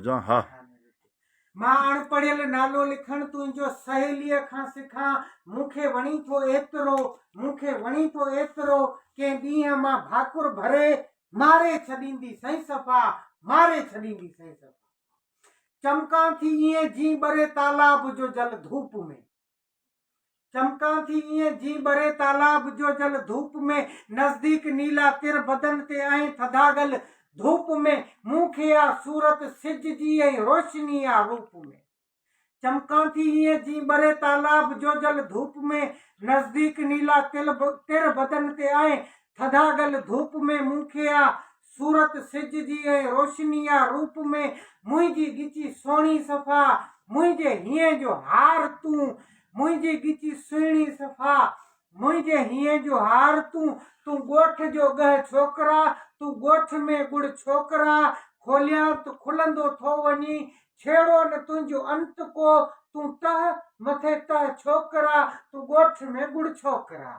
जा हाँ मां अणपढ़ियल नालो लिखण तुंहिंजो सहेलीअ खां सिखां मूंखे वणी थो एतिरो कंहिं ॾींहं मां भाकुर भरे मारे छॾींदी सही सफ़ा मारे छॾींदी सही सफ़ा चमकां थी ईअं जी ॿरे तालाब जो जल धूप में चमकां थी ईअं जी ॿरे तालाब जो जल धूप में नज़दीक नीला तिर बदन ते ऐं थधागल धूप में मूंखे आ सूरत सिज जी ऐं रोशनी आ रूप में चमकां थी ईअं जी ॿरे तालाब जो जल धूप में नज़दीक नीला तिर बदन ते ऐं थधागल धूप में मूंखे आ सूरत सिज जी ऐं रोशनी आ रूप में मुंहिंजी ॻिची सोणी सफ़ा मुंहिंजे हीअं जो हार तूं मुंहिंजी ॻिची सुहिणी सफ़ा मुंहिंजे हीअं जो हार तूं ॻोठ जो ॻह छोकिरा तूं ॻोठ में गुड़ छोकिरा खोलियां त खुलंदो थो वञी छेड़ो न तुंहिंजो अंत को तूं तह मथे तह छोकिरा तूं ॻोठ में गुड़ छोकिरा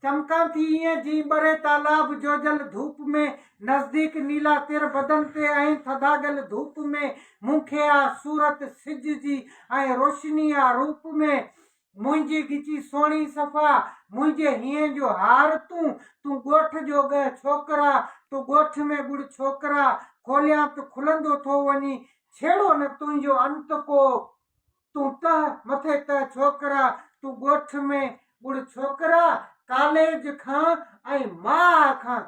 चमकां थी ईअं जी ॿरे तालाब जो जल धूप में नज़दीक नीला तिर बदन ते ऐं थधागल धूप में मूंखे आ सूरत सिज जी ऐं रोशनी आ रूप में मुंहिंजी ॻिची सोणी सफ़ा मुंहिंजे हीअं जो हार तूं ॻोठ जो ॻह छोकिरा तूं ॻोठ में गुड़ छोकिरा खोलियां त खुलंदो थो वञी छेड़ो न तुंहिंजो अंत को तूं तह मथे तह छोकिरा तूं ॻोठ में गुड़ छोकिरा कॉलेज खां ऐं मां खां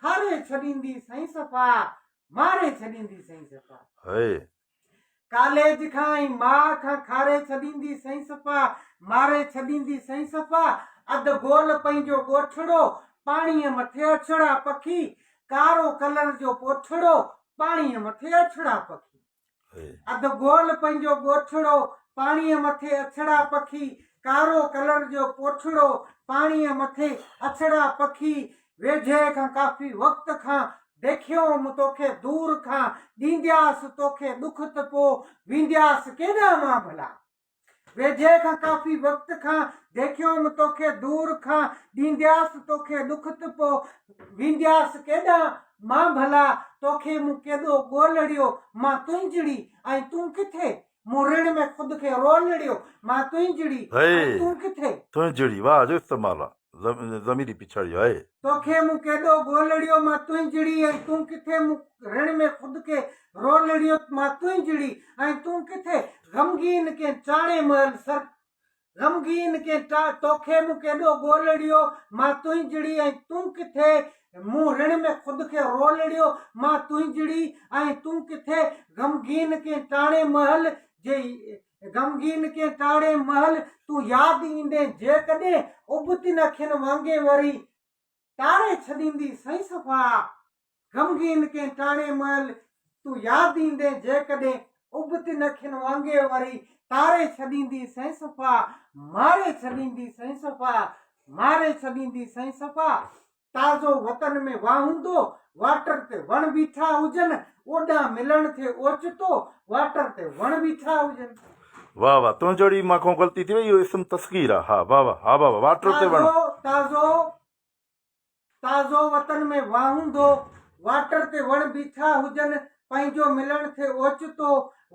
खारे छॾींदी सही सफ़ा मारे छॾींदी सही सफ़ा कॉलेज खां ऐं मां खां खारे छॾींदी सही सफ़ा मारे छॾींदी सही सफ़ा अधु गोल पंहिंजो ॻोठड़ो पाणीअ मथे अछड़ा पखी कारो कलर जो पोठड़ो पाणीअ मथे अछड़ा पखी अधु गोल पंहिंजो ॻोठड़ो पाणीअ मथे अछड़ा पखी कारो कलर जो पोठड़ो पाणीअ मथे अछड़ा पखी वेझे खां काफ़ी वक़्त खां देखियोम तोखे दूर खां ॾींदियास तोखे दुख त पोइ वेंदियास केॾां मां भला वेझे खां काफ़ी वक़्त खां देखियोम तोखे दूर खां ॾींदियास तोखे दुख त पोइ वेंदियास केॾां मां भला तोखे मूं केॾो ॻोल्हियो मां तुंहिंजड़ी ऐं तूं किथे मूं ऋण में ख़ुदि खे रोलड़ियो मां तुंहिंजड़ी ऐं तूं किथे तुंहिंजड़ी वाह जो इस्तेमाल आहे ज़मीरी पिछाड़ी आहे तोखे मूं केॾो ॻोल्हियो मां तुंहिंजड़ी ऐं तूं किथे मूं ऋण में ख़ुदि खे रोलड़ियो मां तुंहिंजड़ी ऐं तूं किथे ग़मगीन के चाणे महल सर ग़मगीन के तोखे मूं केॾो ॻोल्हियो मां तुंहिंजड़ी ऐं तूं किथे मूं ऋण में ख़ुदि खे रोलड़ियो मां तुंहिंजड़ी ऐं तूं किथे ग़मगीन के टाणे महल जे ग़मगीन के टाणे महल तूं यादि ईंदे जेकॾहिं उबती न खिन वांगे वरी तारे छॾींदी सही सफ़ा ग़मगीन के टाणे महल तूं यादि ईंदे जेकॾहिं उबती न खिन वांगे वरी तारे छॾींदी सही सफ़ा मारे छॾींदी सही सफ़ा मारे छॾींदी सही सफ़ा ताज़ो वतन में वाहूंदो वाटर ते वण बीठा हुजनि ओॾां मिलण थे ओचितो वाटर ते वण बीठा हुजनि वाह वाह तुंहिंजड़ी मां ग़लती थी वई इहो इस्म तस्कीर आहे हा वाह वाह हा बाबा वाटर ते वण ताज़ो वतन में वाहूंदो वाटर ते वण बीठा हुजनि पंहिंजो मिलण थे ओचितो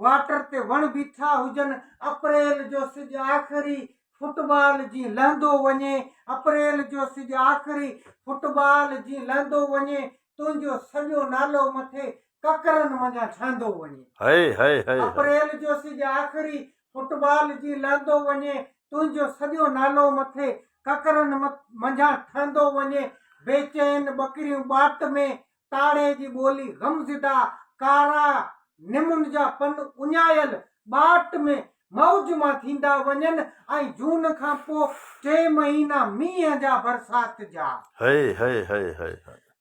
वाटर ते वण बीठा हुजनि अप्रैल जो सिज आख़िरी फुटबॉल जी लहंदो वञे अप्रैल जो सिज आख़िरी फुटबॉल जी लहंदो वञे तुंहिंजो सॼो नालो मथे ककरनि मंझां छहंदो वञे अप्रैल जो सिज आख़िरी फुटबॉल जी लहंदो वञे तुंहिंजो सॼो नालो मथे ककरनि मंझां ठहंदो वञे बेचैन ॿकरियूं बाट में ताड़े जी ॿोली गमज़दा कारा निमुनि जा पन उञायल बाट में मौज मां थींदा वञनि ऐं जून खां पोइ 3 महीना मींहं जा बरसात जा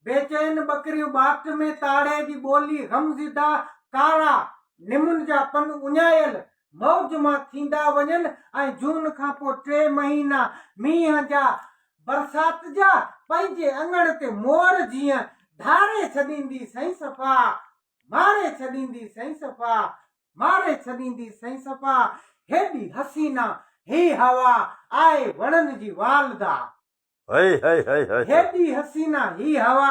बेचैन ॿकरियूं बाट में ताड़े जी ॿोली गमज़दा कारा निमुनि जा पन उञायल मौज मां थींदा वञनि ऐं जून खां पोइ 3 महीना मींहं जा बरसात जा पंहिंजे अङण ते मोर जीअं धारे छॾींदी सही सफ़ा मारे छॾींदी सही सफ़ा मारे छॾींदी सही सफ़ा हेॾी हसीना ही हवा आए वणनि जी वालदा हेॾी हसीना ही हवा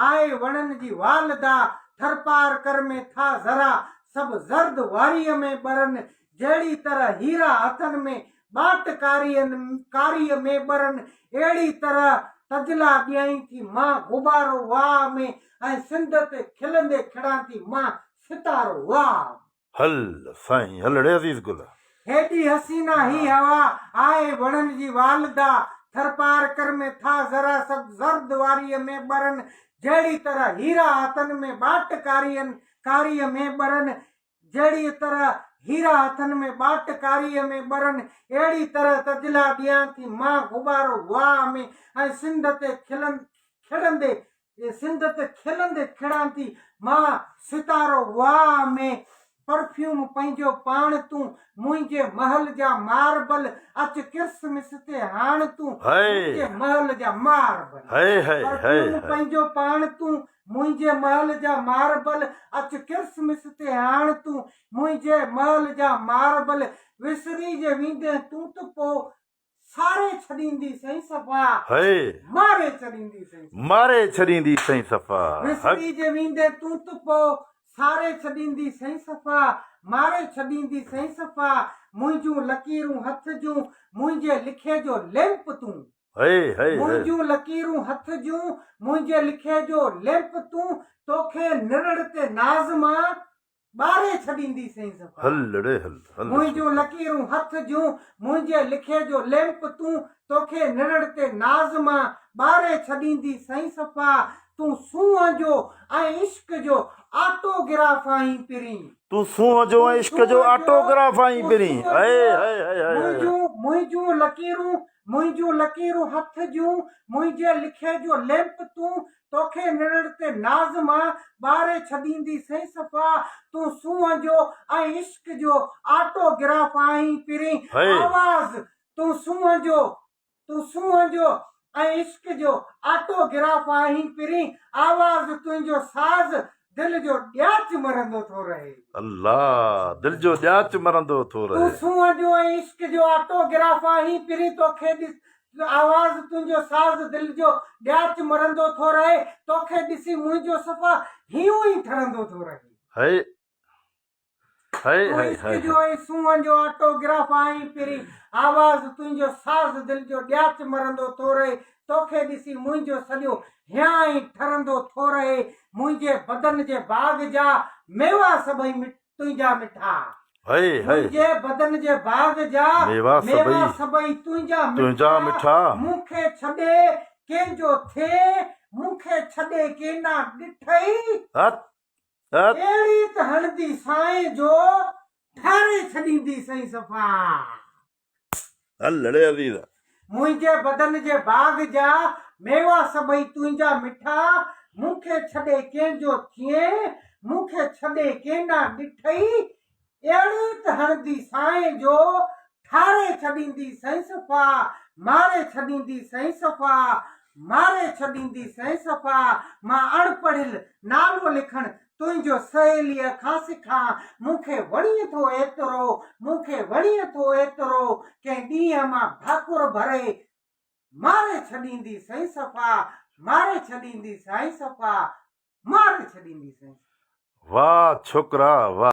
आए वणनि जी वालदा थर पार कर में था जरा सब जर्द वारीअ में बरन जहिड़ी तरह हीरा हथन में बाट कारीअ में बरन अहिड़ी तरह तजला ॾियईं थी मां गुबारो वाह में ऐं सिंध ते खिलंदे खिड़ां थी मां सितारो वाह। हल साईं हलड़े अज़ीज़ गुल। हेॾी हसीना ही हवा आए वणनि जी वालदा थर पार कर में था जरा सब जर्द वारीअ में बरन जहिड़ी तरह हीरा हथन में बाट कारीअ में बरन जहिड़ी तरह हीरा हथन में बाट कारीअ में बरन अहिड़ी तरह तजला ॾियां थी मां गुबारो वाह में ऐं सिंध ते खिलंदे खिड़ां थी मां सितारो वाह में। परफ्यूम पंहिंजो पाण तूं मुंहिंजे महल जा मार्बल अच किरसमिस ते हाण तूं मुंहिंजे महल जा मार्बल। परफ्यूम पंहिंजो पाण तूं मुंहिंजे महल जा मार्बल अच किरसमिस ते हाण तूं मुंहिंजे महल जा मार्बल विसरी जे वेंदे तूं त पोइ सारे छॾींदी सही सफ़ा मारे छॾींदी सही सफ़ा विसरी जे वेंदे तूं त पोइ सारे छॾींदी सही सफ़ा मारे छॾींदी सही सफ़ा मुंहिंजूं लकीरूं हथ जूं मुंहिंजे लिखे जो लैंप तूं मुंहिंजूं लकीरूं हथ जूं मुंहिंजे लिखे जो लैंप तूं तोखे निरड़ ते नाज़ मां ॿारे छॾींदी सही सफ़ा मुंहिंजूं लकीरूं हथ जूं मुंहिंजे लिखे जो लैंप तूं तोखे निरड़ ते नाज़ मां ॿारे छॾींदी सही सफ़ा तूं सूंहं जो ऐं इश्क जो ऑटोग्राफ आहीं पिरी तूं सूंहं जो ऐं इश्क जो ऑटोग्राफ आहीं पिरी मुंहिंजूं लकीरूं हथ जूं मुंहिंजे लिखे जो लैंप तूं तोखे निरड़ ते नाज़ मां ॿारे छॾींदी सही सफ़ा तूं सूंहं जो ऐं इश्क जो ऑटोग्राफ आहीं पिरी आवाज़ तूं सूंहं जो ऐं इश्क जो ऑटोग्राफ आहीं पिरी आवाज़ तुंहिंजो साज़ दिल जो ॾियाच मरंदो थो रहे अल्लाह दिल जो ॾियाच मरंदो थो रहे तूं सूंहं जो ऐं इश्क जो ऑटोग्राफ आहीं पिरी तोखे आवाज़ तुंहिंजो साज़ दिल जो ॾियाच मरंदो थो रहे तोखे ॾिसी मुंहिंजो सफ़ा हियूं ई ठरंदो थो रहे इश्क जो ऐं सूंहं जो ऑटोग्राफ आहीं पिरी आवाज़ तुंहिंजो साज़ दिल जो ॾियाच मरंदो थो रहे तोखे ॾिसी मुंहिंजो सॼो हियां ई ठरंदो थो रहे मुंहिंजे बदन जे बाग़ जा मेवा सभई तुंहिंजा मिठा मुंहिंजे बदन जे बाग़ जा मेवा सभई तुंहिंजा मिठा मूंखे छॾे कंहिंजो थिए मूंखे छॾे केना ॾिठई अहिड़ी त हणंदी साईं जो ठारे छॾींदी सही सफ़ा हलड़े अज़ीज़ मुंहिंजे बदन जे बाग़ जा मेवा सभई तुंहिंजा मिठा मूंखे छॾे कंहिंजो थिए मूंखे छॾे केना ॾिठई अहिड़ी त हणंदी साईं जो ठारे छॾींदी सही सफ़ा मारे छॾींदी सही सफ़ा मां अणपढ़ियल नालो लिखण तुंहिंजो सहेलीअ खां सिखां मूंखे वणीअ थो एतिरो कंहिं ॾींहं मां भाकुर भरे मारे छॾींदी सही सफ़ा वाह छोकरा वाह।